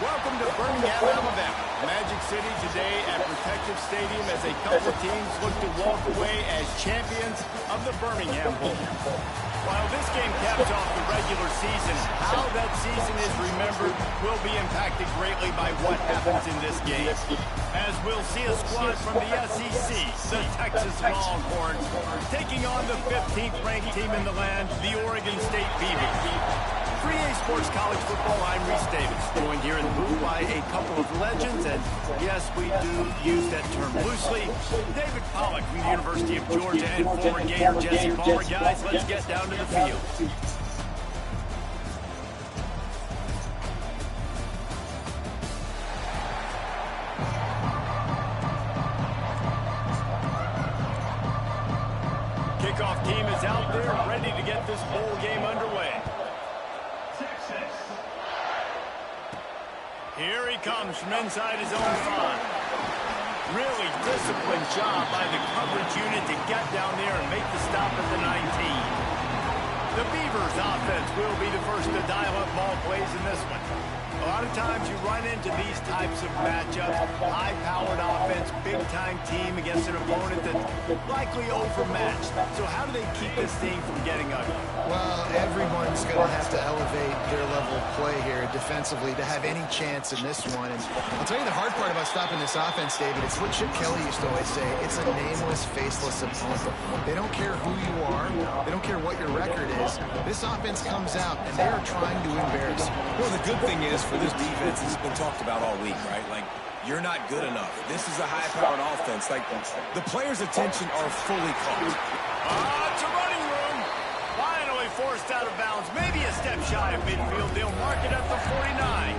Welcome to Birmingham, Alabama. Magic City today at Protective Stadium as a couple teams look to walk away as champions of the Birmingham Bowl. While this game caps off the regular season, how that season is remembered will be impacted greatly by what happens in this game. As we'll see a squad from the SEC, the Texas Longhorns, taking on the 15th ranked team in the land, the Oregon State Beavers. For EA Sports College Football, I'm Reese Davis, joined here in the booth by a couple of legends, and yes, we do use that term loosely. David Pollack from the University of Georgia and former Gator Jesse Palmer. Guys, let's get down to the field. Kickoff team is out there, ready to get this bowl game underway. Here he comes from inside his own 5. Really disciplined job by the coverage unit to get down there and make the stop at the 19. The Beavers offense will be the first to dial up ball plays in this one. A lot of times you run into these types of matchups, high-powered offense, big-time team against an opponent that's likely overmatched. So how do they keep this thing from getting ugly? Well, everyone's going to have to elevate their level of play here defensively to have any chance in this one. And I'll tell you the hard part about stopping this offense, David, it's what Chip Kelly used to always say. It's a nameless, faceless opponent. They don't care who you are. They don't care what your record is. This offense comes out, and they are trying to embarrass you. Well, the good thing is for this defense, it's been talked about all week, right? Like, you're not good enough. This is a high-powered offense. Like, the players' attention are fully caught. It's a running room. Finally forced out of bounds. Maybe a step shy of midfield. They'll mark it at the 49.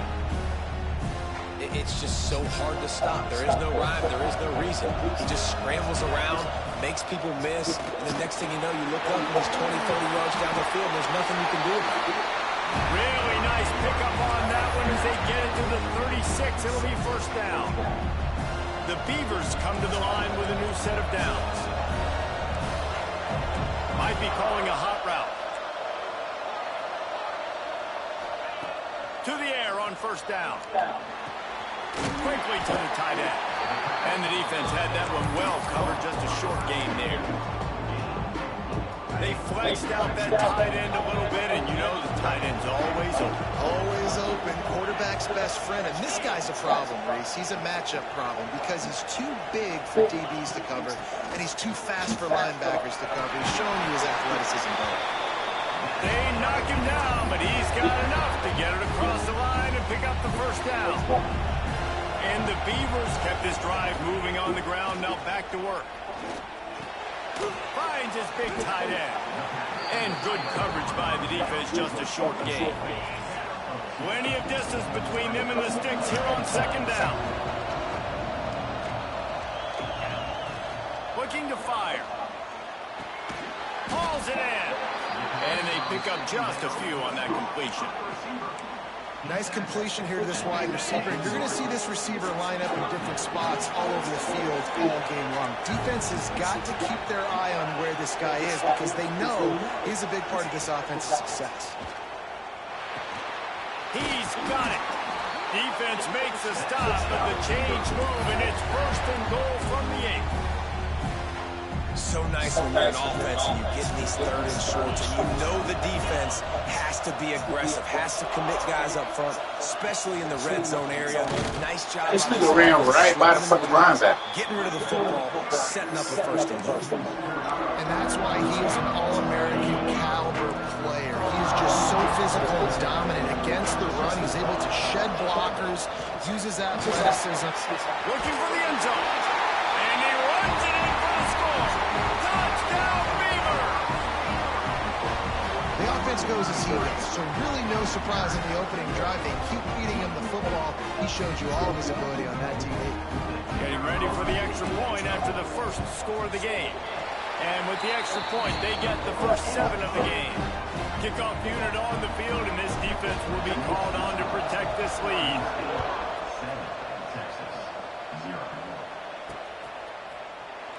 It's just so hard to stop. There is no rhyme. There is no reason. He just scrambles around, makes people miss, and the next thing you know, you look up and he's 20, 30 yards down the field, and there's nothing you can do about it. Really nice pickup on that one as they get it to the 36. It'll be first down. The Beavers come to the line with a new set of downs. Might be calling a hot route. To the air on first down. Quickly to the tight end. And the defense had that one well covered, just a short gain there. They flexed out that tight end a little bit, and you know the tight end's always open. Always open. Quarterback's best friend. And this guy's a problem, Reese. He's a matchup problem because he's too big for DBs to cover, and he's too fast for linebackers to cover. He's showing you his athleticism, though. They knock him down, but he's got enough to get it across the line and pick up the first down. And the Beavers kept this drive moving on the ground. Now back to work. Finds his big tight end. And good coverage by the defense, just a short gain. Plenty of distance between them and the sticks here on second down. Looking to fire. Hauls it in. And they pick up just a few on that completion. Nice completion here to this wide receiver. You're going to see this receiver line up in different spots all over the field all game long. Defense has got to keep their eye on where this guy is because they know he's a big part of this offense's success. He's got it. Defense makes a stop, but the change move, and it's first and goal from the 8. So nice when you're an offense and you get these third and shorts, and you know the defense has to be aggressive, has to commit guys up front, especially in the red zone area. Nice job. This nigga ran right by the fucking linebacker. Getting rid of the football, setting up a first and goal. And that's why he is an All-American caliber player. He's just so physical and dominant against the run. He's able to shed blockers, uses athleticism. Looking for the end zone. And he runs it in for the score. Touchdown, Beaver! The offense goes as he does, so really no surprise in the opening drive. They keep feeding him the football. He showed you all of his ability on that TV. Getting ready for the extra point after the first score of the game. And with the extra point, they get the first 7 of the game. Kickoff unit on the field, and this defense will be called on to protect this lead.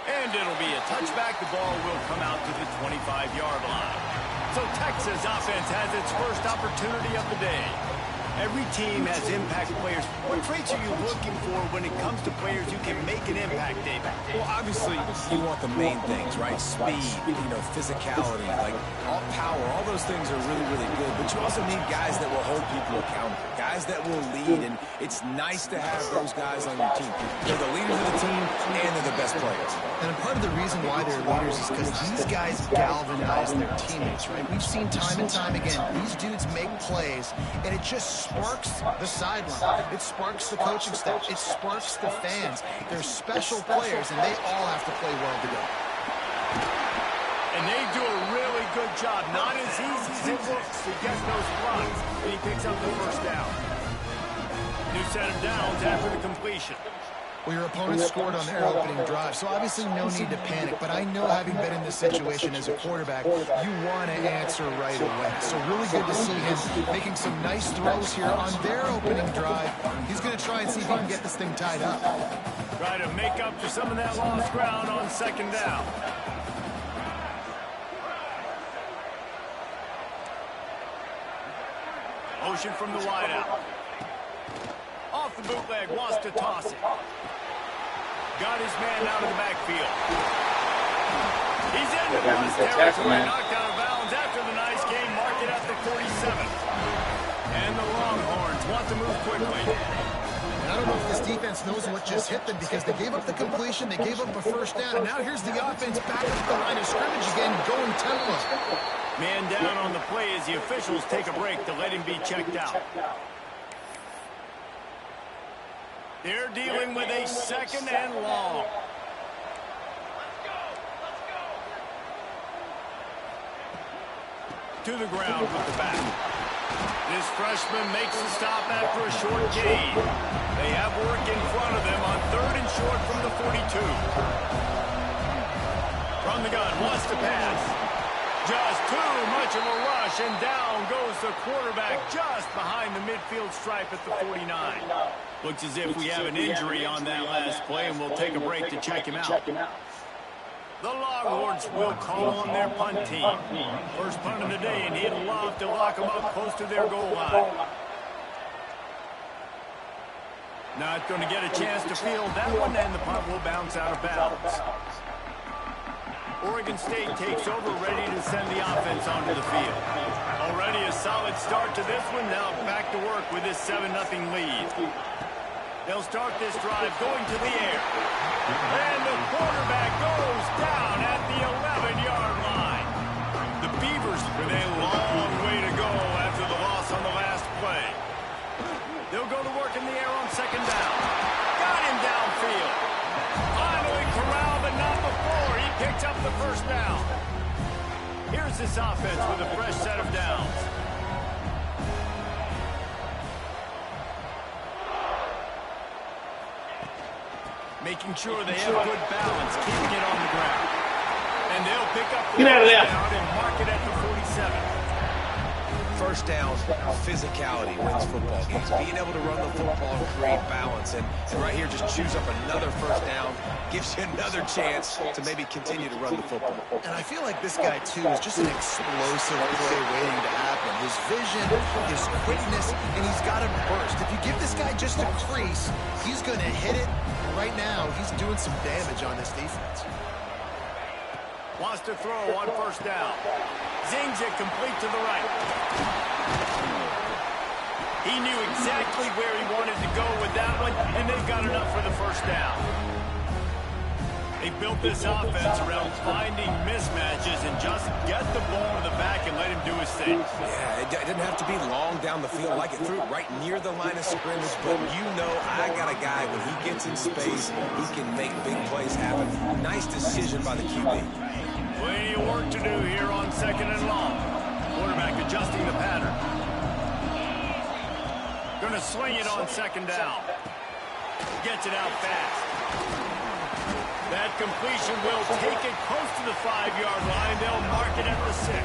And it'll be a touchback. The ball will come out to the 25-yard line. So Texas offense has its first opportunity of the day. Every team has impact players. What traits are you looking for when it comes to players who can make an impact, David? Well, obviously, you want the main things, right? Speed, physicality, like all power, all those things are really, really good. But you also need guys that will hold people accountable, guys that will lead. And it's nice to have those guys on your team. They're the leaders of the team, and they're the best players. And part of the reason why they're leaders is because these guys galvanize their teammates, right? We've seen time and time again, these dudes make plays, and it just sparks the sideline. It sparks the coaching staff. It sparks the fans. They're special players, and they all have to play well together. And they do a really good job. Not as easy as it looks to get those blocks. And he picks up the first down. New set of downs after the completion. Well, your opponent scored on their opening drive, so obviously no need to panic. But I know, having been in this situation as a quarterback, you want to answer right away. So really good to see him making some nice throws here on their opening drive. He's going to try and see if he can get this thing tied up. Try to make up for some of that lost ground on second down. Motion from the wideout. Off the bootleg, wants to toss it. Got his man out of the backfield. He's in the bus territory, knocked out of bounds after the nice game, marked it at the 47. And the Longhorns want to move quickly. I don't know if this defense knows what just hit them, because they gave up the completion, they gave up a first down, and now here's the offense back up the line of scrimmage again, going tempo. Man down on the play as the officials take a break to let him be checked out. They're dealing with a second and long. To the ground with the back. This freshman makes a stop after a short gain. They have work in front of them on third and short from the 42. From the gun, wants to pass. Just too much of a rush, and down goes the quarterback just behind the midfield stripe at the 49. Looks as if we have an injury on that last play, and we'll take a break to check him out. The Longhorns will call on their punt team. First punt of the day, and he'd love to lock them up close to their goal line. Not going to get a chance to field that one, and the punt will bounce out of bounds. Oregon State takes over, ready to send the offense onto the field. Already a solid start to this one. Now back to work with this 7-0 lead. They'll start this drive going to the air. And the quarterback goes down at the 11-yard line. The Beavers with a long way to go after the loss on the last play. They'll go to work in the air on second down. Got him downfield. Finally corralled, but not before. He picked up the first down. Here's this offense with a fresh set of downs. Making sure they have good balance, keeping it on the ground. And they'll pick up the first down and mark it at the 47. First down, physicality wins football games. Being able to run the football and create balance. And right here, just choose up another first down. Gives you another chance to maybe continue to run the football. And I feel like this guy, too, is just an explosive play waiting to happen. His vision, his quickness, and he's got a burst. If you give this guy just a crease, he's going to hit it. And right now, he's doing some damage on this defense. Wants to throw on first down. Zings it complete to the right. He knew exactly where he wanted to go with that one, and they got enough for the first down. They built this offense around finding mismatches and just get the ball to the back and let him do his thing. Yeah, it didn't have to be long down the field. Like it threw it right near the line of scrimmage, but you know I got a guy, when he gets in space, he can make big plays happen. Nice decision by the QB. Plenty of work to do here on second and long. Quarterback adjusting the pattern. Going to swing it on second down. Gets it out fast. That completion will take it close to the 5-yard line. They'll mark it at the 6.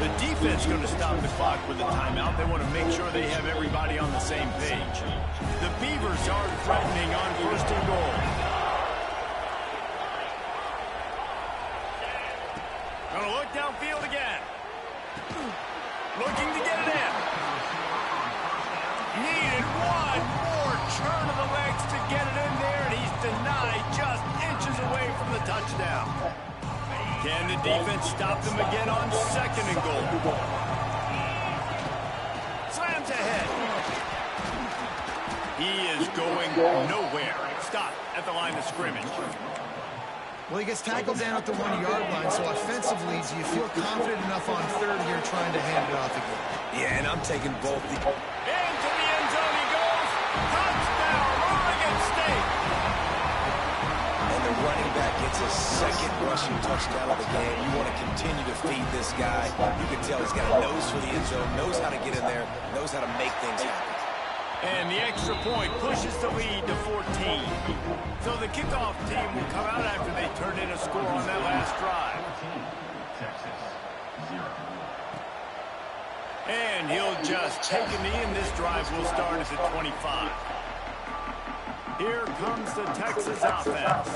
The defense going to stop the clock with a timeout. They want to make sure they have everybody on the same page. The Beavers are threatening on first and goal. Going to look downfield again. Looking to get it in. Needed one more turn of the legs to get it in there, and he's denied just inches away from the touchdown. Can the defense stop them again on 2nd and goal? Slams ahead. He is going nowhere. Stop at the line of scrimmage. Well, he gets tackled down at the 1-yard line, so offensively, do you feel confident enough on 3rd here trying to hand it off again? Yeah, and I'm taking both. Into the end zone he goes. Touchdown, Oregon State. And the running back gets his 2nd rushing touchdown of the game. You want to continue to feed this guy. You can tell he's got a nose for the end zone, knows how to get in there, knows how to make things happen. And the extra point pushes the lead to 14. So the kickoff team will come out after they turn in a score on that last drive. And he'll just take a knee, and this drive will start at the 25. Here comes the Texas offense.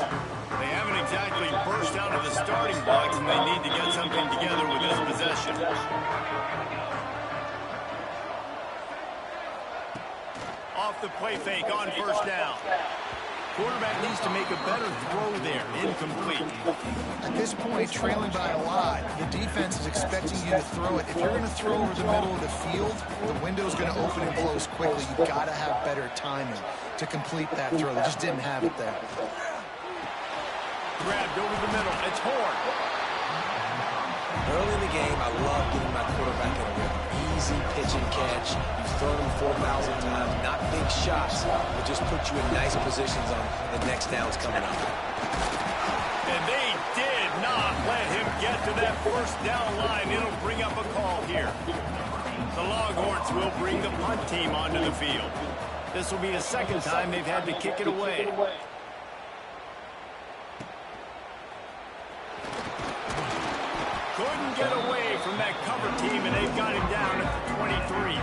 They haven't exactly burst out of the starting blocks, and they need to get something together with this possession. Off the play fake on 1st down. Quarterback needs to make a better throw there. Incomplete. At this point, trailing by a lot, the defense is expecting you to throw it. If you're going to throw over the middle of the field, the window's going to open and close quickly. You've got to have better timing to complete that throw. They just didn't have it there. Grabbed over the middle. It's Horn. Early in the game, I love getting my quarterback in a rhythm. Easy pitch and catch. You've thrown him 4,000 times. Not big shots, but just put you in nice positions on the next downs coming up. And they did not let him get to that 1st down line. It'll bring up a call here. The Longhorns will bring the punt team onto the field. This will be the 2nd time they've had to kick it away. Couldn't get away from that cover team, and they've got him down at the 23.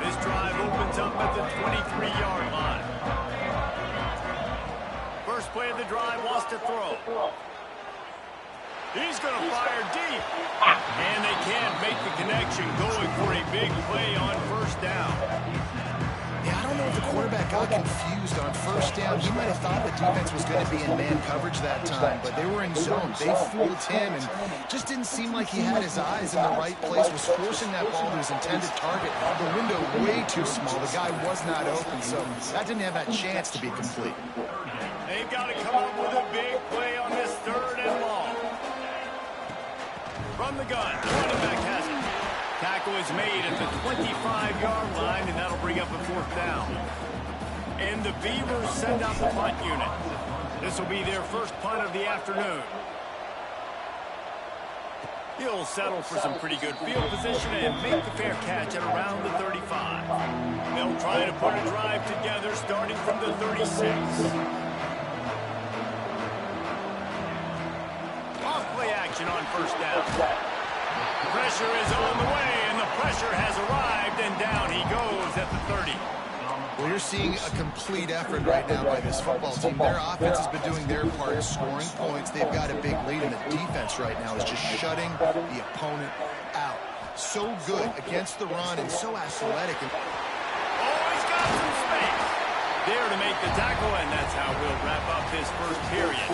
This drive opens up at the 23-yard line. First play of the drive, wants to throw. He's going to fire deep. And they can't make the connection, going for a big play on 1st down. Yeah, I don't know if the quarterback got confused on 1st down. He might have thought the defense was going to be in man coverage that time, but they were in zone. They fooled him, and just didn't seem like he had his eyes in the right place, was forcing that ball to his intended target. The window way too small. The guy was not open, so that didn't have that chance to be complete. They've got to come up with a big play on this 3rd and long. From the gun, the running back has it. Tackle is made at the 25-yard line, and that'll bring up a 4th down. And the Beavers send out the punt unit. This will be their 1st punt of the afternoon. He'll settle for some pretty good field position and make the fair catch at around the 35. They'll try to put a drive together starting from the 36. Off play action on 1st down. Pressure is on the way, and the pressure has arrived, and down he goes at the 30. Well, you're seeing a complete effort right now by this football team. Their offense has been doing their part, scoring points. They've got a big lead, and the defense right now is just shutting the opponent out. So good against the run and so athletic. Always got some space. There to make the tackle, and that's how we'll wrap up this 1st period.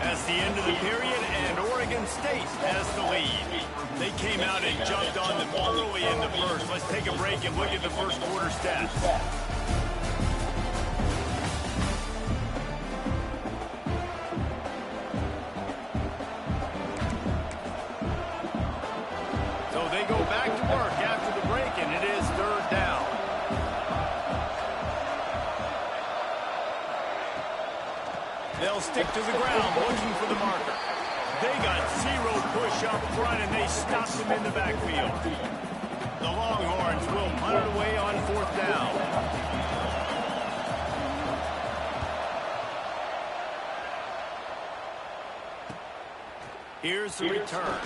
That's the end of the period, and Oregon State has the lead. They came out and jumped on them early in the 1st. Let's take a break and look at the 1st quarter stats. So they go back to work after the break, and it is 3rd down. They'll stick to the ground, looking for the marker. They got 0 push up front, and they stopped him in the backfield. The Longhorns will punt it away on 4th down. Here's the return.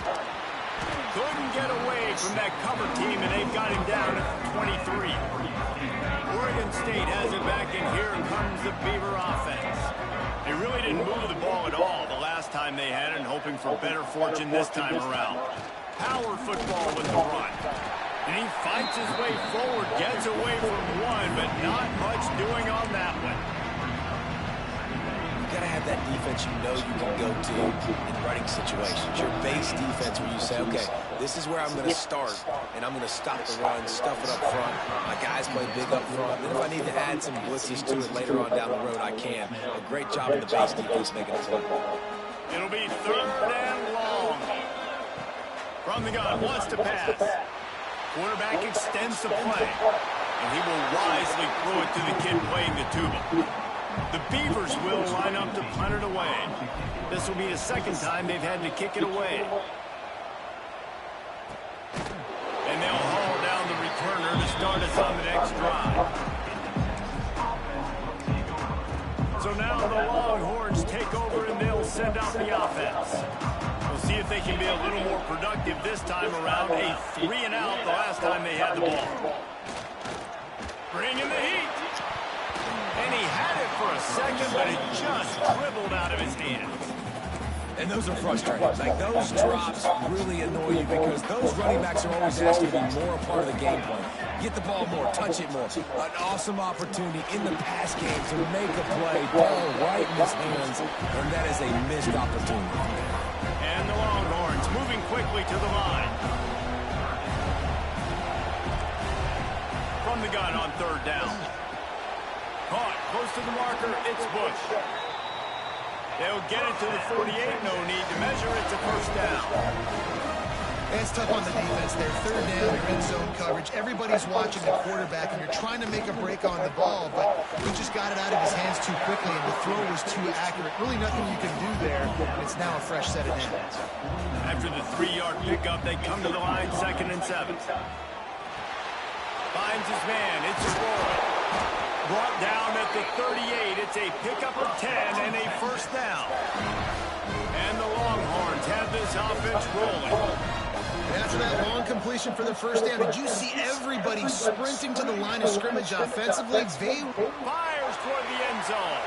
Couldn't get away from that cover team, and they've got him down at 23. Oregon State has it back, and here comes the Beaver offense. They really didn't move the ball at all the last time they had it, and hoping for better fortune this time around. Power football with the run. And he fights his way forward, gets away from one, but not much doing on that one. You got to have that defense you know you can go to in running situations. Your base defense where you say, okay, this is where I'm going to start, and I'm going to stop the run, stuff it up front. My guys play big up front. And if I need to add some blitzes to it later on down the road, I can. A great job in the base defense making it work. It'll be 3rd and long. From the gun, wants to pass. Quarterback extends the play, and he will wisely throw it to the kid playing the tuba. The Beavers will line up to punt it away. This will be the 2nd time they've had to kick it away. And they'll haul down the returner to start us on the next drive. So now the Longhorns take over and they'll send out the offense. We'll see if they can be a little more productive this time around. A 3-and-out the last time they had the ball. Bringing the heat. And he had it for a second, but it just dribbled out of his hands. And those are frustrating. Like, those drops really annoy you because those running backs are always asked to be more a part of the game plan. Get the ball more, touch it more. An awesome opportunity in the pass game to make a play, ball right in his hands, and that is a missed opportunity. And the Longhorns moving quickly to the line. From the gun on 3rd down. Caught, close to the marker, it's Bush. They'll get it to the 48, no need to measure, it's a 1st down. It's tough on the defense there. 3rd down, you're in zone coverage. Everybody's watching the quarterback, and you're trying to make a break on the ball, but he just got it out of his hands too quickly, and the throw was too accurate. Really nothing you can do there, and it's now a fresh set of downs. After the 3-yard pickup, they come to the line, 2nd and 7. Finds his man, it's Roy. Brought down at the 38. It's a pickup of 10 and a 1st down. And the Longhorns have this offense rolling. And after that long completion for the 1st down, did you see everybody sprinting to the line of scrimmage offensively? They fires toward the end zone.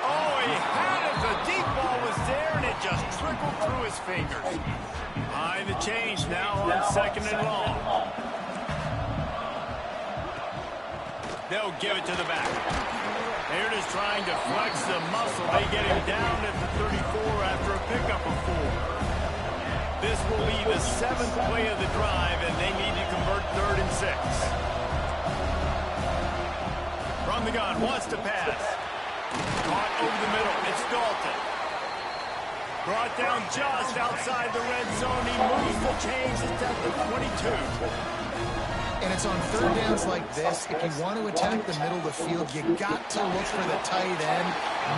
Oh, he had it. The deep ball was there, and it just trickled through his fingers. Behind the change now on 2nd and long. They'll give it to the back. They're just trying to flex the muscle. They get him down at the 34 after a pickup of 4. This will be the 7th play of the drive, and they need to convert 3rd and 6. From the gun, wants to pass. Caught over the middle. It's Dalton. Brought down just outside the red zone. He moves the chains. It's at the 22. And it's on 3rd downs like this. If you want to attack the middle of the field, you got to look for the tight end.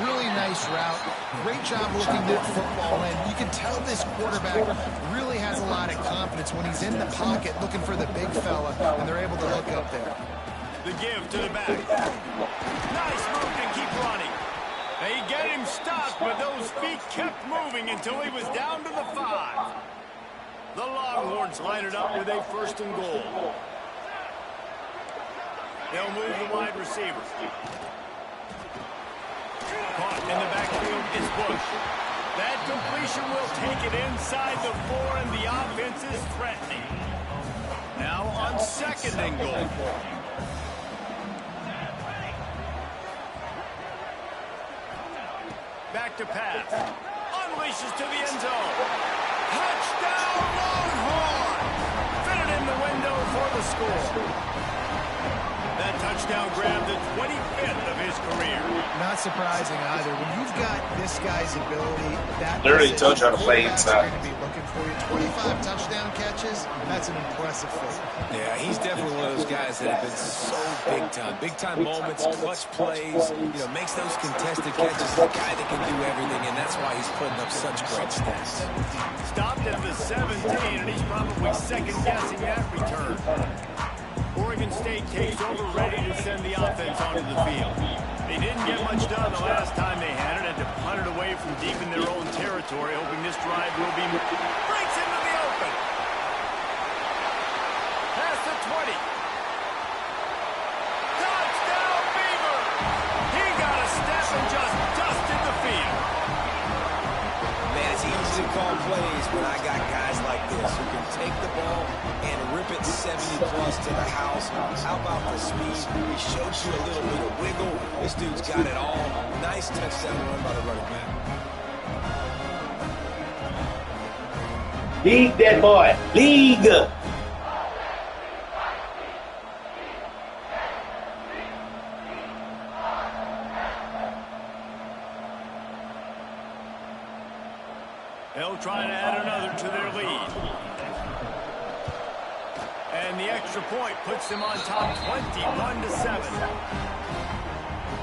Really nice route. Great job looking that football in. You can tell this quarterback really has a lot of confidence when he's in the pocket looking for the big fella, and they're able to hook up there. The give to the back. Nice move to keep running. They get him stopped, but those feet kept moving until he was down to the 5. The Longhorns line it up with a 1st and goal. They'll move the wide receiver. Caught in the backfield is Bush. That completion will take it inside the 4, and the offense is threatening. Now on 2nd and goal. Back to pass. Unleashes to the end zone. Touchdown, Longhorn! Fitted in the window for the score. That touchdown grabbed the 25th of his career. Not surprising either. When you've got this guy's ability, that literally told you how to play inside. Be looking for you. 25 touchdown catches. That's an impressive feat. Yeah, he's definitely one of those guys that have been so big time. Big time moments, clutch plays, makes those contested catches. The guy that can do everything, and that's why he's putting up such great stats. Stopped at the 17, and he's probably second-guessing that return. Oregon State takes over, ready to send the offense onto the field. They didn't get much done the last time they had it, had to punt it away from deep in their own territory, hoping this drive will be... Breaks into the open! Past the 20. Touchdown, Beaver! He got a step and just dusted the field. Man, it's easy to call plays, when I got guys like this who can take the ball and rip it 70-plus to the house. How about the speed? He showed you a little bit of wiggle. This dude's got it all. Nice touchdown run by the running back. League that boy. League. They'll try to add another to their lead. And the extra point puts them on top 21-7.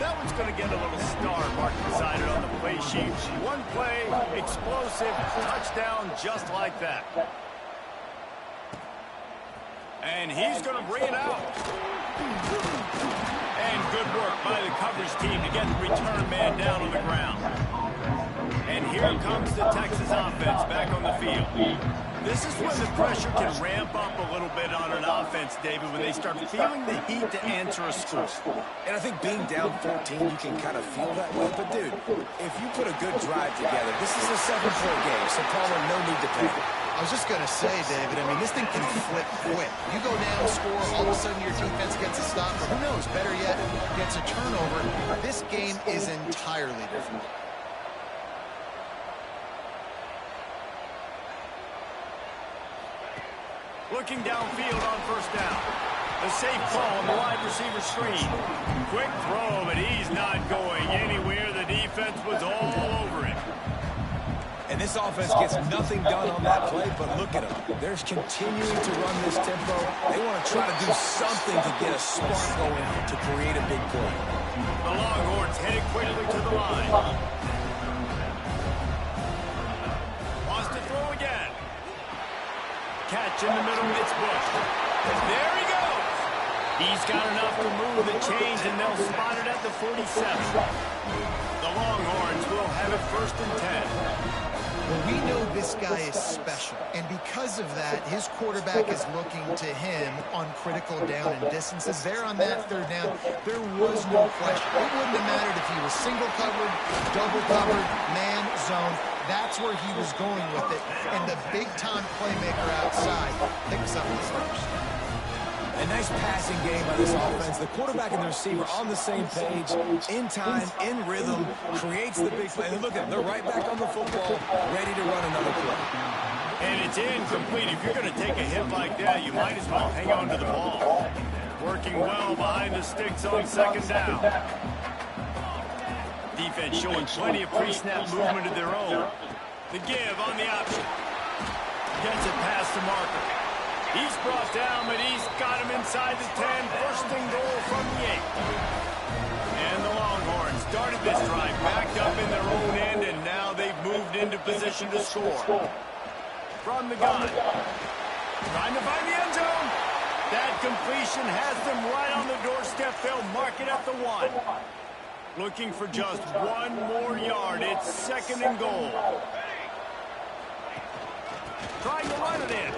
That one's going to get a little star mark beside it on the play sheet. One play, explosive, touchdown just like that. And he's going to bring it out. And good work by the coverage team to get the return man down on the ground. And here comes the Texas offense back on the field. This is when the pressure can ramp up a little bit on an offense, David, when they start feeling the heat to answer a score. And I think being down 14, you can kind of feel that way. But, dude, if you put a good drive together, this is a 7-point game, so Palmer, no need to panic. I was just going to say, David, I mean, this thing can flip quick. You go down, score, all of a sudden your defense gets a stop, or who knows, better yet, gets a turnover. This game is entirely different. Looking downfield on first down. The safe call on the wide receiver screen. Quick throw, but he's not going anywhere. The defense was all over it. And this offense gets nothing done on that play, but look at them. They're continuing to run this tempo. They want to try to do something to get a spark going to create a big play. The Longhorns headed quickly to the line. Wants to throw again. Catch in the middle, it's Bush. There he goes. He's got enough to move the chains, and they'll spot it at the 47. The Longhorns will have it 1st and 10. Well, we know this guy is special, and because of that, his quarterback is looking to him on critical down and distances. There on that 3rd down, there was no question. It wouldn't have mattered if he was single covered, double covered, man, zone. That's where he was going with it, and the big-time playmaker outside picks up his first. A nice passing game by this offense. The quarterback and the receiver on the same page, in time, in rhythm, creates the big play. And look at them, they're right back on the football, ready to run another play. And it's incomplete. If you're going to take a hit like that, you might as well hang on to the ball. Working well behind the sticks on 2nd down. Defense showing plenty of pre-snap movement of their own. The give on the option. Gets it past the marker. He's brought down, but he's got him inside the 10. 1st and goal from the 8. And the Longhorns started this drive backed up in their own end, and now they've moved into position to score. From the gun. Trying to find the end zone. That completion has them right on the doorstep. They'll mark it at the 1. Looking for just 1 more yard. It's 2nd and goal. Trying to run it in.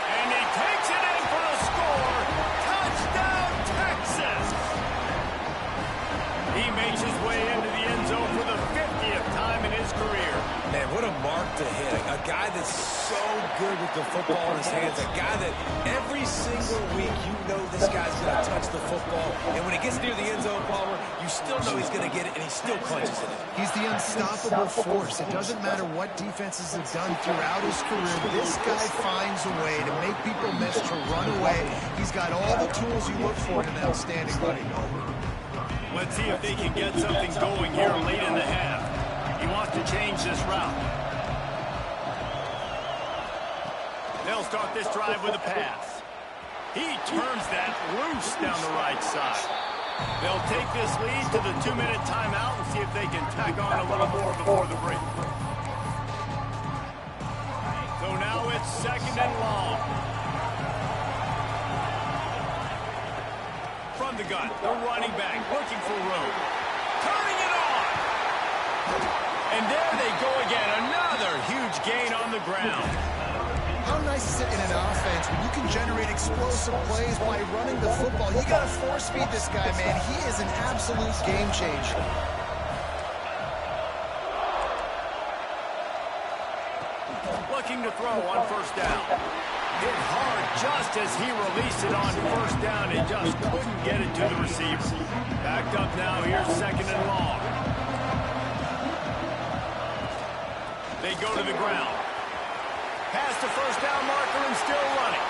And he takes it in for a score. Touchdown, Texas! He makes his way into the end zone for the 50th time in his career. Man, what a mark to hit. A guy that's so good with the football in his hands. A guy that every single week you know this guy's going to touch the football. And when it gets near the end zone, Palmer, you still know he's going to get it, and he still punches it in. He's the unstoppable force. It doesn't matter what defenses have done throughout his career. This guy finds a way to make people miss, to run away. He's got all the tools you look for in an outstanding running back. Let's see if they can get something going here late in the half. He wants to change this route. They'll start this drive with a pass. He turns that loose down the right side. They'll take this lead to the 2-minute timeout and see if they can tack on a little more before the break. So now it's 2nd and long. From the gun, the running back looking for room. Turning it on! And there they go again. Another huge gain on the ground. How nice is it in an offense when you can generate explosive plays by running the football? You got to force feed this guy, man. He is an absolute game changer. Looking to throw on first down. Hit hard just as he released it on first down and just couldn't get it to the receiver. Backed up now, here's second and long. They go to the ground. Past the first down marker and still running.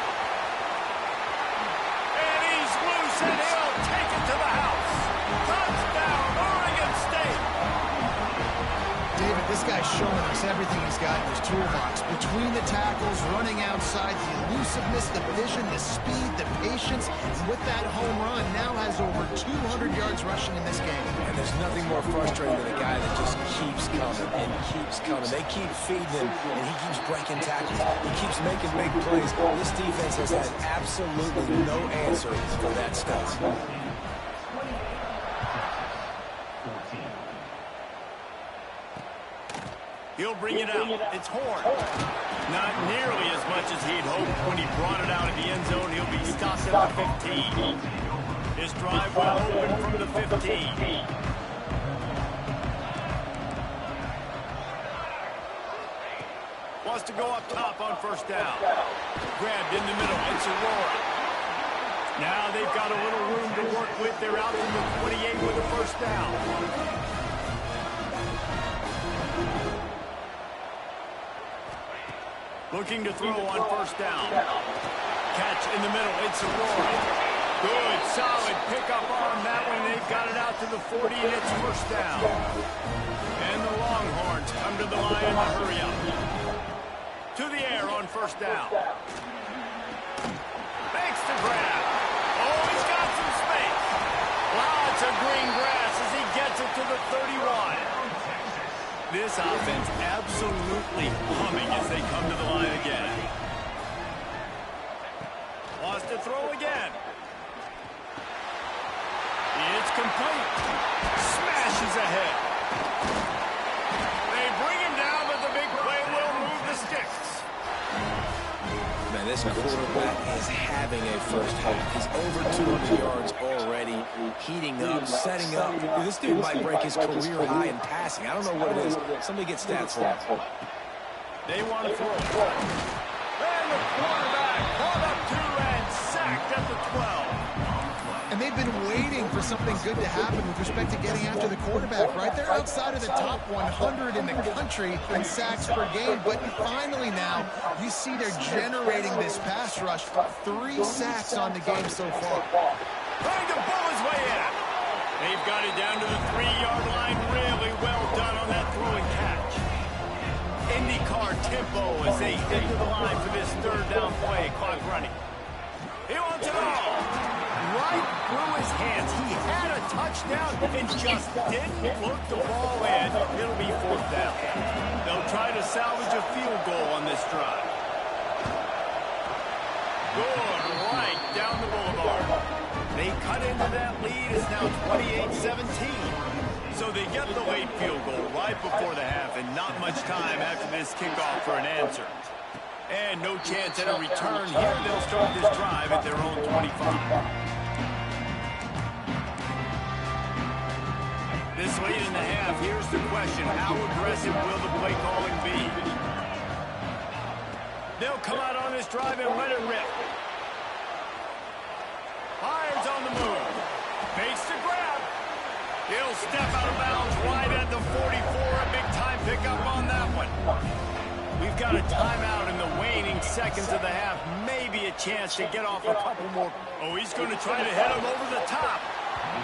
And he's loose and he'll take it to the house. Touchdown, Oregon State. David, this guy's showing us everything he's got in his toolbox. Between the tackles, running outside, the elusiveness, the vision, the speed, the patience. And with that home run, now has over 200 yards rushing in this game. And there's nothing more frustrating than a guy that just keeps coming and keeps coming. They keep feeding him, and he keeps breaking tackles. He keeps making big plays. This defense has had absolutely no answer for that stuff. He'll bring it out. It's Horn. Not nearly as much as he'd hoped when he brought it out of the end zone. He'll be stopped at the 15. His drive well open from the 15. Wants to go up top on first down. Grabbed in the middle. It's Aurora. Now they've got a little room to work with. They're out from the 28 with a first down. Looking to throw on first down. Catch in the middle. It's Aurora. Good, solid pickup on that one. They've got it out to the 40, and it's first down. And the Longhorns come to the line in a hurry up. To the air on first down. Makes the grab. Oh, he's got some space. Lots of green grass as he gets it to the 31. This offense absolutely humming as they come to the line again. Wants to throw again. It's complete. Smashes ahead. They bring him down, but the big play will move the sticks. Man, this quarterback is having a first half. He's over 200 yards already, heating up, setting up. Dude, this dude might break his career high in passing. I don't know what it is. Somebody get stats for him. They want to throw. And the quarterback caught up to and sacked at the 12. And they've been waiting for something good to happen with respect to getting after the quarterback, right? They're outside of the top 100 in the country in sacks per game, but finally now you see they're generating this pass rush. 3 sacks on the game so far. Trying to pull his way in. They've got it down to the 3-yard line. Really well done on that throwing catch. IndyCar tempo as they head to the line for this third down play. Clock running. He wants it all. Right through his hands. He had a touchdown and just didn't look the ball in. It'll be fourth down. They'll try to salvage a field goal on this drive. Good right down the boulevard. They cut into that lead. It's now 28-17. So they get the late field goal right before the half and not much time after this kickoff for an answer. And no chance at a return here. They'll start this drive at their own 25. This late in the half, here's the question. How aggressive will the play calling be? They'll come out on this drive and let it rip. Fires on the move. Makes the grab. He'll step out of bounds right at the 44. A big-time pickup on that one. We've got a timeout in the waning seconds of the half. Maybe a chance to get off a couple more. Oh, he's going to try to hit him over the top.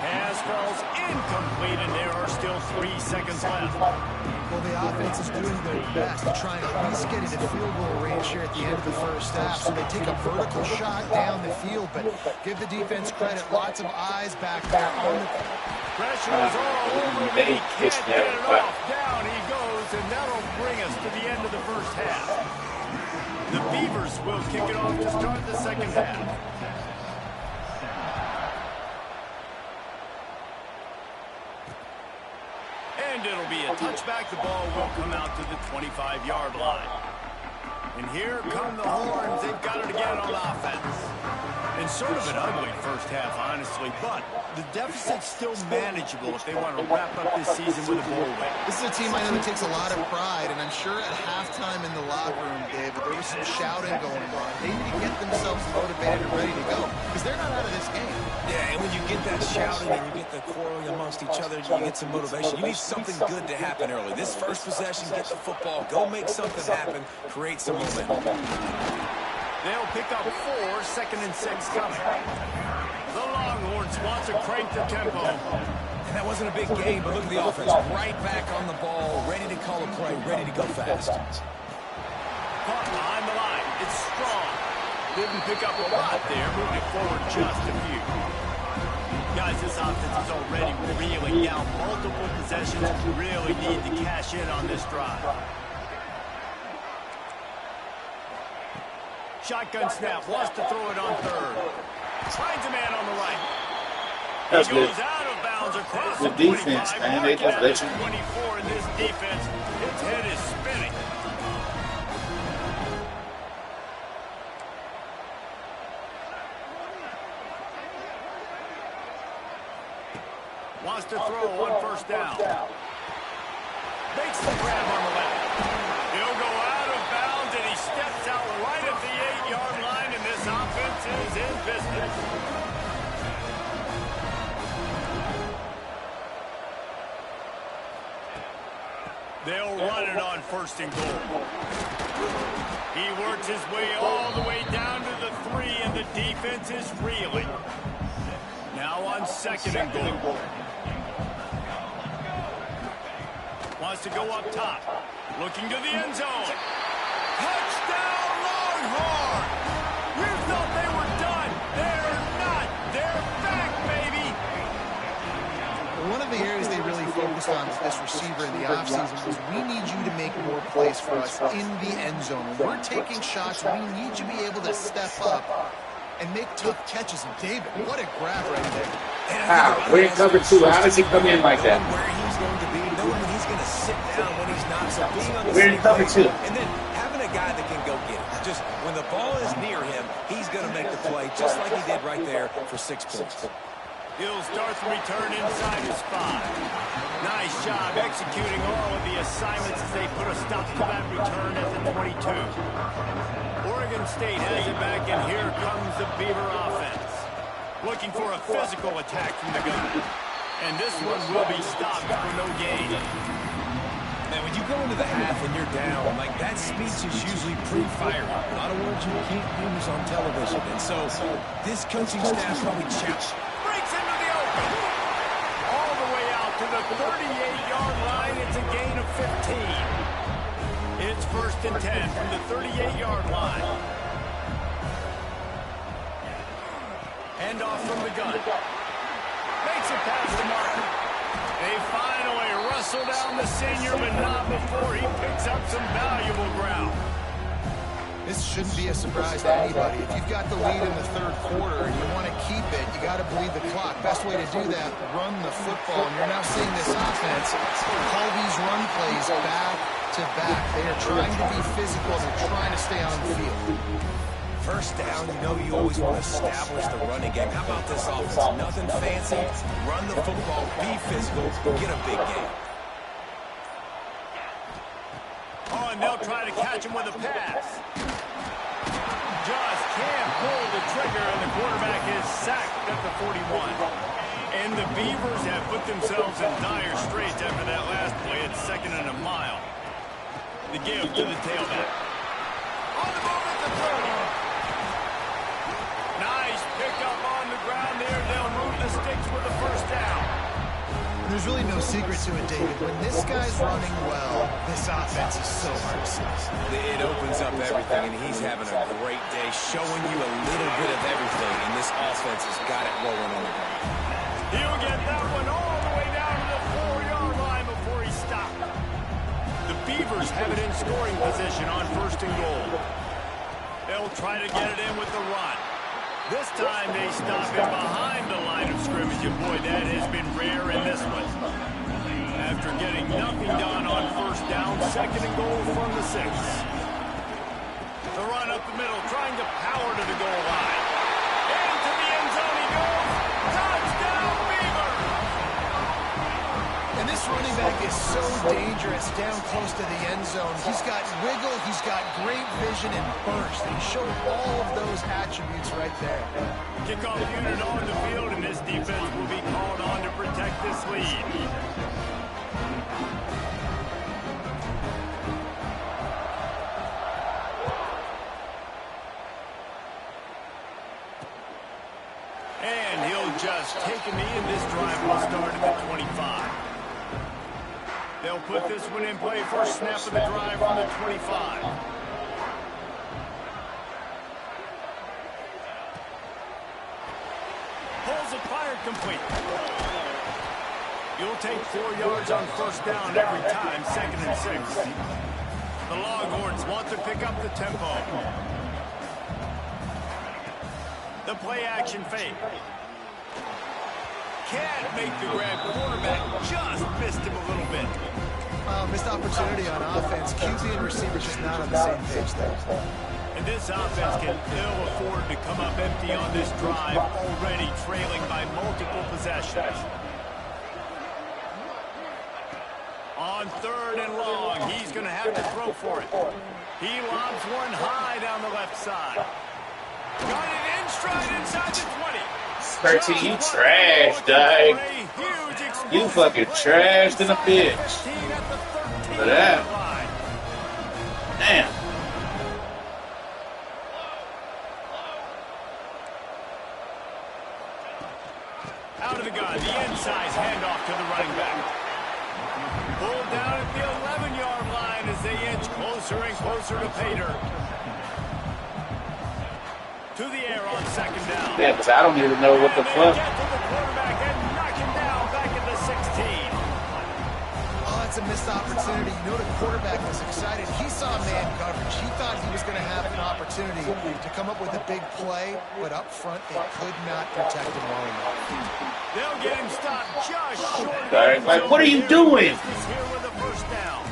Pass falls incomplete, and there are still 3 seconds left. Well, the offense is doing their best to try and at least get into field goal range here at the end of the first half. So they take a vertical shot down the field, but give the defense credit. Lots of eyes back there on the... Pressure is all over him. He can't get it off. Down he goes, and that'll bring us to the end of the first half. The Beavers will kick it off to start the second half. And it'll be a touchback. The ball will come out to the 25-yard line. And here come the Horns. They've got it again on offense. And sort of an ugly first half, honestly, but the deficit's still manageable if they want to wrap up this season with a bowl win. This is a team I know that takes a lot of pride, and I'm sure at halftime in the locker room, David, there was some shouting going on. They need to get themselves motivated and ready to go, because they're not out of this game. Yeah, and when you get that shouting and you get the quarreling amongst each other, you get some motivation. You need something good to happen early. This first possession, get the football, go make something happen, create some momentum. They'll pick up 4, 2nd and 6 coming. The Longhorns want to crank the tempo. And that wasn't a big game, but look at the offense. Right back on the ball, ready to call a play, ready to go fast. Caught behind the line. It's strong. Didn't pick up a lot there, moving it forward just a few. Guys, this offense is already reeling down multiple possessions. Really need to cash in on this drive. Shotgun snap, wants to throw it on 3rd. Finds a man on the right. That's He goes good. out of bounds across the Good defense, 25, man. They marking out just at 24 in this defense. Its head is spinning. Wants to throw on 1st down. Makes the grab on the left. He'll go out of bounds, and he steps out right at the 8-yard line, and this offense is in business. They'll run it on 1st and goal. He works his way all the way down to the 3, and the defense is reeling. Now on 2nd and goal. Wants to go up top. Looking to the end zone. Touchdown, Longhorn! You thought they were done. They're not. They're back, baby. One of the areas they really focused on with this receiver in the offseason was we need you to make more plays for us in the end zone. When we're taking shots, we need you to be able to step up and make tough catches. And David, what a grab right there. How? We're in cover 2. How does he come in like that? Where he's going to be, knowing he's going to sit down when he's not. So being on the We're in same cover page, 2. and then having a guy that can go get it. Just when the ball is near him, he's going to make the play just like he did right there for 6 points. He'll start the return inside his 5. Nice job executing all of the assignments as they put a stop to that return at the 22. Oregon State has it back, and here comes the Beaver offense. Looking for a physical attack from the gun. And this one will be stopped for no gain. Man, when you go into the half and you're down, like that speech is usually pretty fiery. A lot of words you can't use on television. And so this coaching staff probably challenged. Breaks into the open. All the way out to the 38-yard line. It's a gain of 15. It's 1st and 10 from the 38-yard line. Handoff from the gun. Makes it past the mark. They finally wrestle down the senior, but not before he picks up some valuable ground. This shouldn't be a surprise to anybody. If you've got the lead in the 3rd quarter and you want to keep it, you got to bleed the clock. Best way to do that, run the football. And you're now seeing this offense call these run plays back to back. They are trying to be physical. They're trying to stay on the field. 1st down, you know you always want to establish the running game. How about this offense? Nothing fancy. Run the football, be physical, get a big game. Oh, and they'll try to catch him with a pass. Just can't pull the trigger, and the quarterback is sacked at the 41. And the Beavers have put themselves in dire straits after that last play at 2nd and a mile. The give to the tailback. On the move at the 30. Nice pickup on the ground there. They'll move the sticks with the 1st down. There's really no secret to it, David. When this guy's running well, this offense is so hard to stop. It opens up everything, and he's having a great day, showing you a little bit of everything, and this offense has got it rolling on the ground. He'll get that one all the way down to the 4-yard line before he stopped. The Beavers have it in scoring position on 1st and goal. They'll try to get it in with the run. This time they stop him behind the line of scrimmage, and boy, that has been rare in this one. After getting nothing done on 1st down, 2nd and goal from the 6. The run up the middle, trying to power to the goal line. And running back is so dangerous down close to the end zone. He's got wiggle, he's got great vision and burst. And he showed all of those attributes right there. Kickoff unit on the field, and this defense will be called on to protect this lead. And he'll just take a knee, and this drive will start at the 25. They'll put this one in play. First snap of the drive from the 25. Pulls it, fired, complete. You'll take 4 yards on first down every time, 2nd and 6. The Longhorns want to pick up the tempo. The play action fake. Can't make the grab. Quarterback just missed him a little bit. Missed opportunity on offense. QB and receiver just not on the same page there. And this offense can ill afford to come up empty on this drive, already trailing by multiple possessions. On 3rd and long, he's going to have to throw for it. He lobs one high down the left side. Got it in stride inside the 20. 13, you trash, Dave. You fucking trashed in a bitch. Look at that. Damn. Out of the gun, the inside handoff to the running back. Pulled down at the 11-yard line as they inch closer and closer to Pater. To the air on 2nd down. Yeah, because I don't even know what the fuck. Get to the quarterback and knock him down back at the 16. Oh, it's a missed opportunity. You know the quarterback was excited. He saw man coverage. He thought he was going to have an opportunity to come up with a big play, but up front they could not protect him well enough. They'll get him stopped just short of Like, what are you doing? here with a first down.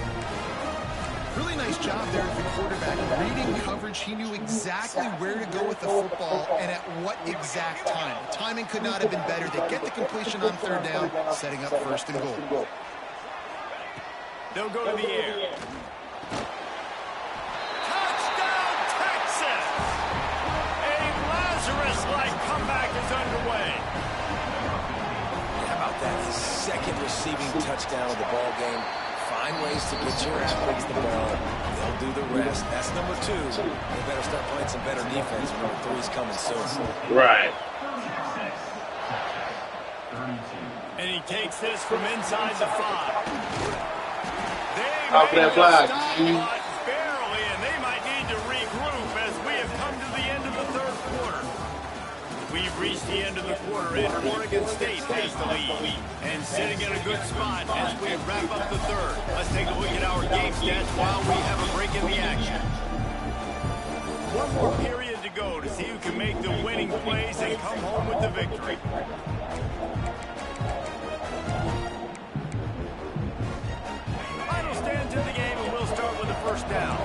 Really nice job there at the quarterback. Reading coverage, he knew exactly where to go with the football and at what exact time. The timing could not have been better. They get the completion on 3rd down, setting up 1st and goal. They'll go to the air. Touchdown, Texas! A Lazarus-like comeback is underway. How about that? His 2nd receiving touchdown of the ball game. Find ways to get your athletes the ball. They'll do the rest. That's number 2. They better start playing some better defense. Number 3's coming soon. Right. And he takes this from inside the 5. Off that block. Barely, and they might need to regroup as we have come to the end of the 3rd quarter. We've reached the end of the quarter, and Oregon State has the lead. And sitting in a good spot as we wrap up the 3rd. Let's take a look at our game stats while we have a break in the action. One more period to go to see who can make the winning plays and come home with the victory. Final stands in the game, and we'll start with the first down.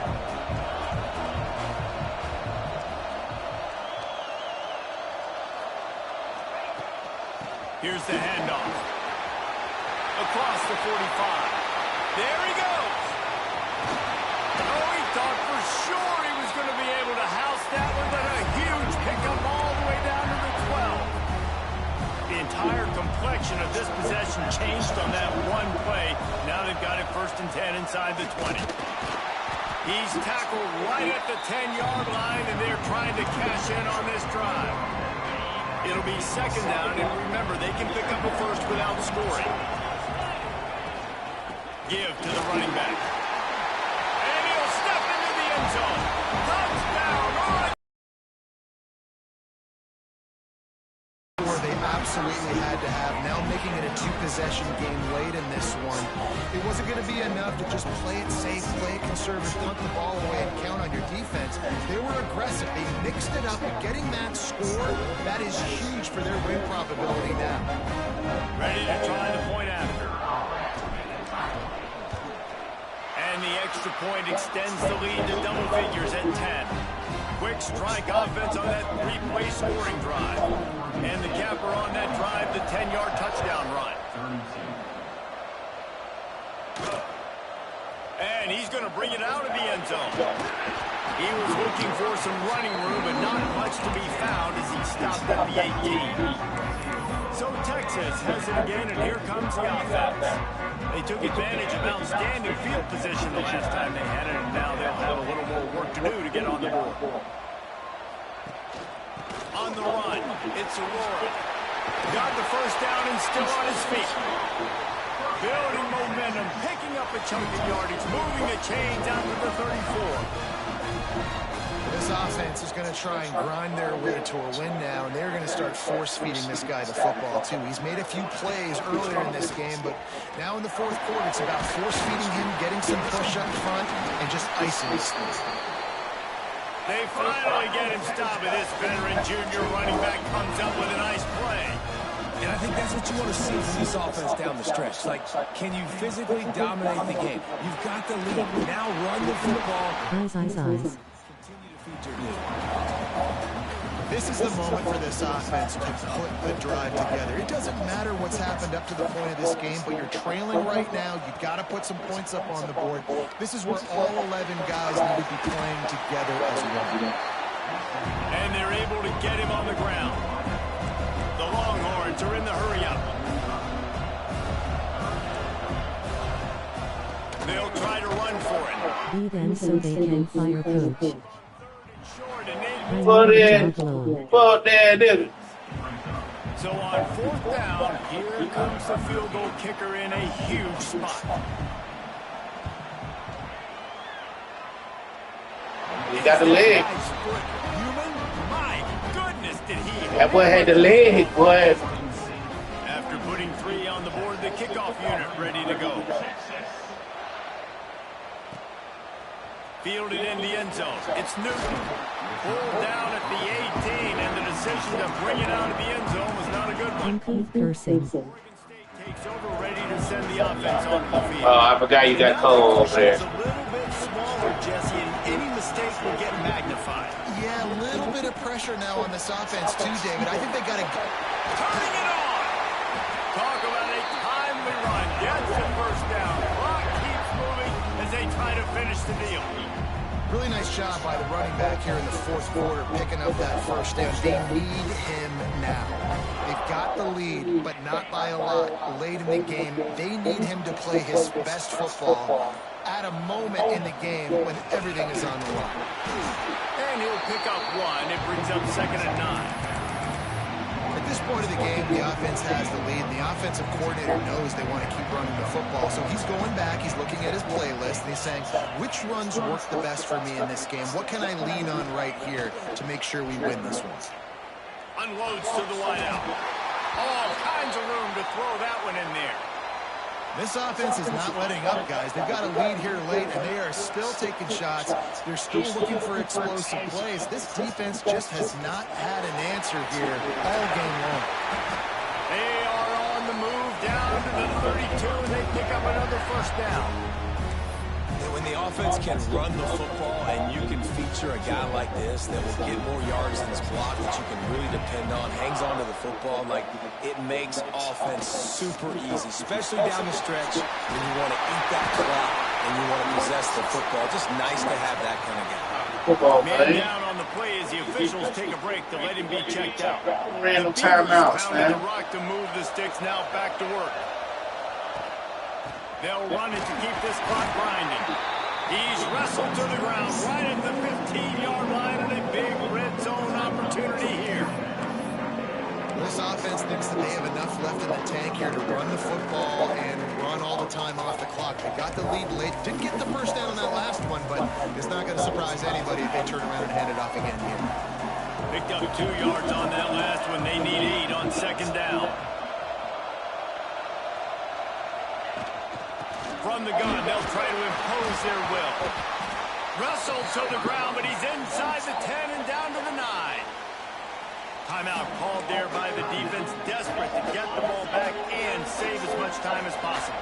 Here's the handoff. Across the 45. There he goes. Oh, he thought for sure he was going to be able to house that one, but a huge pickup all the way down to the 12. The entire complexion of this possession changed on that one play. Now they've got it 1st and 10 inside the 20. He's tackled right at the 10-yard line, and they're trying to cash in on this drive. It'll be 2nd down, and remember, they can pick up a first without scoring. Give to the running back. And he'll step into the end zone. Touchdown, Oregon! They absolutely had to have. Now making it a 2-possession game late in this one. It wasn't going to be enough to just play it safe, play it conservative, punt the ball away, and count on your defense. They were aggressive. They mixed it up. Getting that score, that is huge for their win probability now. Ready to try the point after. And the extra point extends the lead to double figures at 10. Quick strike offense on that 3-play scoring drive. And the capper on that drive, the 10-yard touchdown run. And he's going to bring it out of the end zone. He was looking for some running room, but not much to be found as he stopped at the 18. So Texas has it again, and here comes the offense. They took advantage of outstanding field position the last time they had it, and now they'll have a little more work to do to get on the board. On the run, it's Aurora. Got the first down and still on his feet. Building momentum, picking up a chunk of yardage, moving the chains out to the 34. This offense is going to try and grind their way to a win now, and they're going to start force-feeding this guy the football, too. He's made a few plays earlier in this game, but now in the fourth quarter, it's about force-feeding him, getting some push up front, and just icing him. They finally get him stopped, and this veteran junior running back comes up with a nice play. And I think that's what you want to see from this offense down the stretch. Like, can you physically dominate the game? You've got the lead. Now run the football. Eyes. This is the moment for this offense to put the drive together. It doesn't matter what's happened up to the point of this game, but you're trailing right now. You've got to put some points up on the board. This is where all 11 guys need to be playing together as one. And they're able to get him on the ground. The Longhorns are in the hurry-up. They'll try to run for it. Lead them so they can fire coach. Put that in. So on fourth down, here comes the field goal kicker in a huge spot. He got the leg. My goodness, did he? That boy had the leg, boy. After putting 3 on the board, the kickoff unit ready to go. Fielded in the end zone. It's Newton. Pulled down at the 18, and the decision to bring it out of the end zone was not a good one. Cursing. Oregon State takes over, ready to send the offense onto the field. Oh, I forgot you got Cole over there. It's a little bit smaller, Jesse, and any mistake will get magnified. Yeah, a little bit of pressure now on this offense too, David. I think they got to Turning it on! Talk about a timely run. Gets the first down. Clock keeps moving as they try to finish the deal. Really nice job by the running back here in the fourth quarter, picking up that first down. They need him now. They've got the lead, but not by a lot. Late in the game, they need him to play his best football at a moment in the game when everything is on the line. And he'll pick up 1. It brings up 2nd and 9. At this point of the game, the offense has the lead, and the offensive coordinator knows they want to keep running the football. So he's going back, he's looking at his playlist, and he's saying, which runs work the best for me in this game? What can I lean on right here to make sure we win this one? Unloads to the wideout. All kinds of room to throw that one in there. This offense is not letting up, guys. They've got a lead here late, and they are still taking shots. They're still looking for explosive plays. This defense just has not had an answer here all game long. They are on the move down to the 32, and they pick up another first down. And when the offense can run the football and you can feature a guy like this that will get more yards than his block that you can really depend on, hangs on to the football, like it makes offense super easy, especially down the stretch when you want to eat that clock and you want to possess the football. Just nice to have that kind of guy. Football, Man buddy. down on the play as the officials take a break to let him be checked out. Random The Beavers timeouts, pounding man. the rock to move the sticks, now back to work. They'll run it to keep this clock grinding. He's wrestled to the ground right at the 15-yard line, and a big red zone opportunity here. This offense thinks that they have enough left in the tank here to run the football and run all the time off the clock. They got the lead late. Didn't get the first down on that last one, but it's not going to surprise anybody if they turn around and hand it off again here. Picked up 2 yards on that last one. They need 8 on 2nd down. From the gun, they'll try to impose their will. Russell to the ground, but he's inside the 10 and down to the 9. Timeout called there by the defense, desperate to get the ball back and save as much time as possible.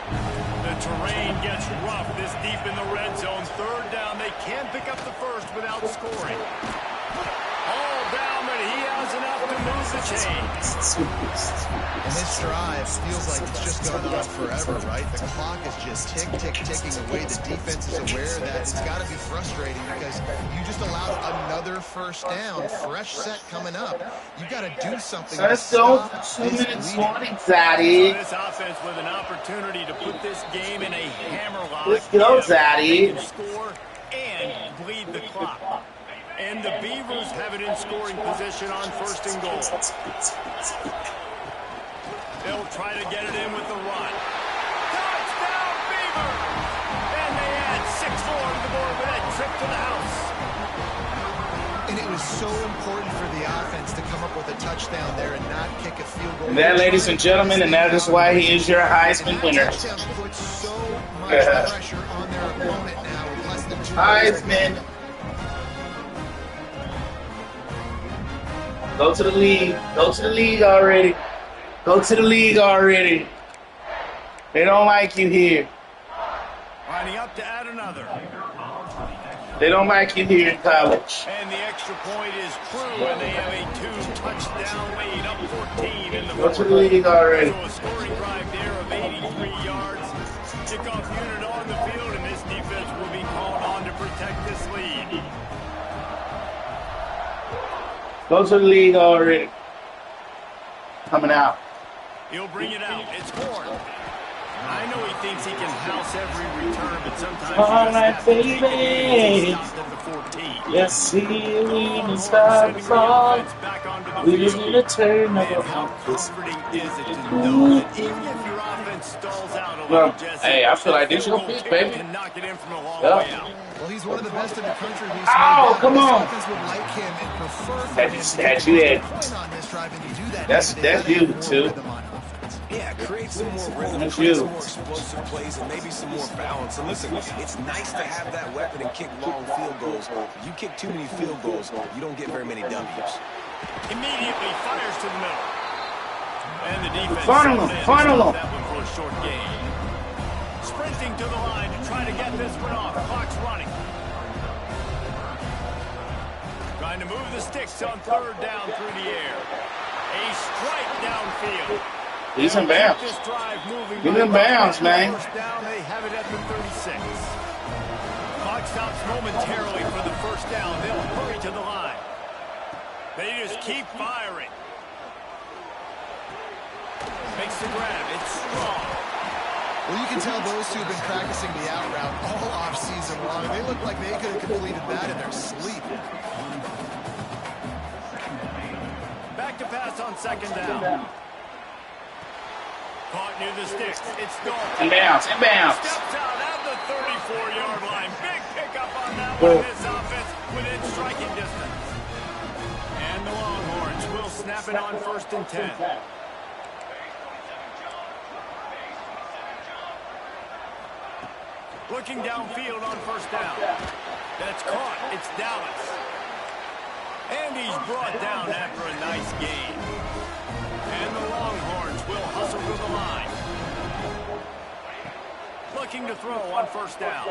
The terrain gets rough this deep in the red zone. 3rd down, they can't pick up the first without scoring. All down, but he has was enough to move the chains. And this drive feels like it's just gone on forever, right? The clock is just ticking away. The defense is aware that it's got to be frustrating because you just allowed another first down. Fresh set coming up. You got to do something. Let's go. 2 minutes 20, Juddy. So this offense with an opportunity to put this game in a hammerlock. Let's go, Juddy. Score and bleed the clock. And the Beavers have it in scoring position on 1st and goal. They'll try to get it in with the run. Touchdown, Beavers! And they add 6 more to the board with that trip to the house. And it was so important for the offense to come up with a touchdown there and not kick a field goal. And that, ladies and gentlemen, and that is why he is your Heisman winner. Touchdown puts so much pressure on their opponent now with less than 2 Heisman. Go to the league. Go to the league already. Go to the league already. They don't like you here. Lining up to add another. They don't like you here in college. And the extra point is true, and they have a 2-touchdown lead, up 14 in the Go to fourth. the league already. So a scoring drive there of 83 yards. Kickoff unit on the field, and this defense will be called on to protect this lead. Go to the league already. Coming out. He'll bring it out. It's Horn. I know he thinks he can house every return, but sometimes All right, baby. stopped at the 14. Yes, he will start the song. We just need a turn Man, of how this. comforting is it to know that even if your offense stalls out a Well, little, Jesse, hey, I feel like this is field gonna goal pick, kicker baby. can knock it in from a long Yeah. way out. Well, he's one of the best in the country. He's Ow, come this on. offense would like him and prefer for That's- him to that's get you, Ed. a point on this drive, and you do that. That's you, too. Yeah, create some more rhythm, That's create you. some more explosive plays, and maybe some more balance. And listen, it's nice to have that weapon and kick long field goals. You kick too many field goals, you don't get very many W's. Immediately fires to the middle. And the defense Funnel settled him, in. funnel him. That one for a short gain. Sprinting to the line to try to get this one off. Clock's running. Trying to move the sticks on 3rd down through the air. A strike downfield. He's in bounds. This drive moving. He's in bounds, man. First down, they have it at the 36. Clock stops momentarily for the first down. They'll hurry to the line. They just keep firing. Makes the grab. It's strong. Well, you can tell those two have been practicing the out route all off-season long. They look like they could have completed that in their sleep. Back to pass on 2nd down. Caught near the sticks. It's Dalton. Inbounds, inbounds. Steps out at the 34-yard line. Big pickup on that one. This offense within striking distance. And the Longhorns will snap it on 1st and 10. Looking downfield on 1st down. That's caught. It's Dallas. And he's brought down after a nice gain. And the Longhorns will hustle to the line. Looking to throw on 1st down.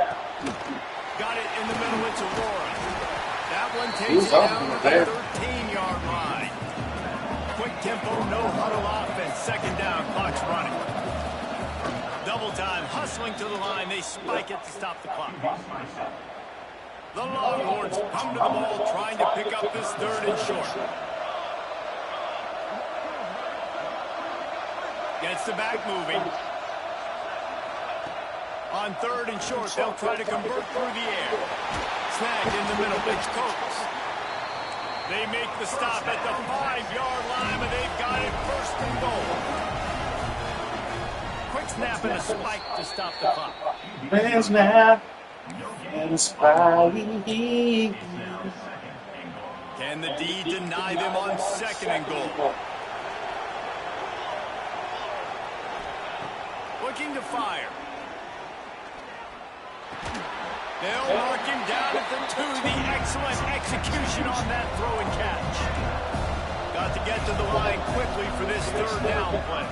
Got it in the middle. It's Aurora. That one takes it down to the 13-yard line. Quick tempo, no huddle offense. 2nd down, clock's running. Double time, hustling to the line. They spike it to stop the clock. The Longhorns come to the ball, trying to pick up this 3rd and short. Gets the back moving. On 3rd and short, they'll try to convert through the air. Snagged in the middle, it's Coates. They make the stop at the 5-yard line, but they've got it 1st and goal. Quick snap and a spike to stop the clock. Man snap and spike. Can the D deny them on 2nd and goal? Looking to fire. They'll mark him down at the 2. The excellent execution on that throw and catch. Got to get to the line quickly for this 3rd down play.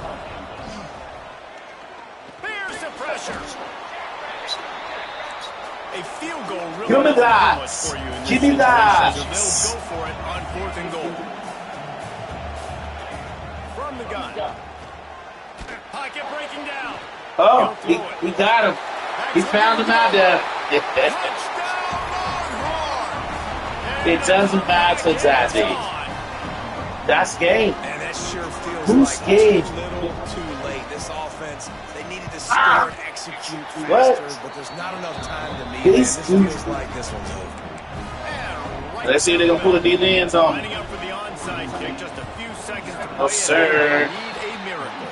There's the pressure. A field goal really Give me doesn't do that. much for you in this Give me situation, that. so they'll go for it on 4th and goal. from the gun. Pocket breaking down. Oh, he got him. He found him out there. It doesn't matter, Juddy. That's game. And that sure feels Who's like game? too little, too late. This offense, they needed to score and execute faster, but there's not enough time to meet it. This feels like this one's over. Let's see if they're going to pull the D ends on. Lining up for the onside kick, just a few seconds to play. Oh, sir. Need a miracle.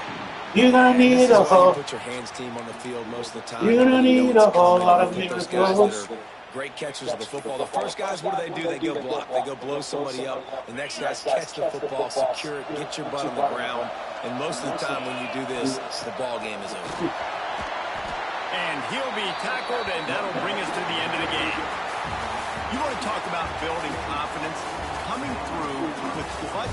You're going to need a whole. Put your hands team on the field most of the time. You're going to need a whole lot of miracles. miracles. Great catchers of the football. The first guys, what do? They go block. They go blow somebody up. The next guys catch the football, secure it, get your butt on the ground. And most of the time when you do this, the ball game is over. And he'll be tackled, and that'll bring us to the end of the game. You want to talk about building confidence? Coming through with clutch